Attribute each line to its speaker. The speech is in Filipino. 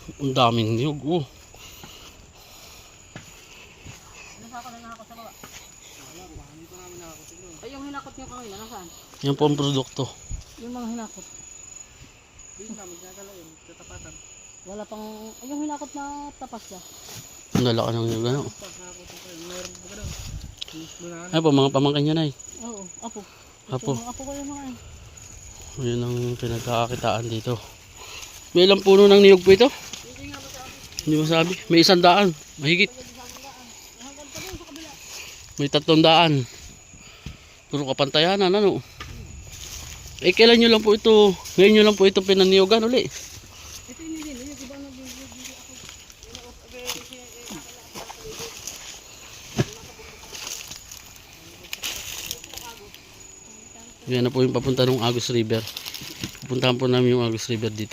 Speaker 1: Ang daming niyog. Oh.
Speaker 2: Ay, yung hinakot niyo kanina, nasaan?
Speaker 1: Yan po ang produkto.
Speaker 2: Yung mga hinakot. Wala pang, ay, yung hinakot na tapas siya.
Speaker 1: Ang lalaki ng niyog. Ano? Ay po, mga pamangkin niya na eh.
Speaker 2: Oo, apo.
Speaker 1: Apo.
Speaker 2: Yung apo ko yung mga
Speaker 1: Yun ang pinagkakakitaan dito. May ilang puno ng niyog po ito? Hindi masabi. May 100. Mahigit. May 300. Puro kapantayanan, ano? Eh, kailan nyo lang po ito, ngayon nyo lang po ito pinaniyogan uli.
Speaker 2: ito yung nilin, yung iba nag-video ako.
Speaker 1: Yan na po yung papunta ng Agus River. Pupuntahan po namin yung Agus River dito.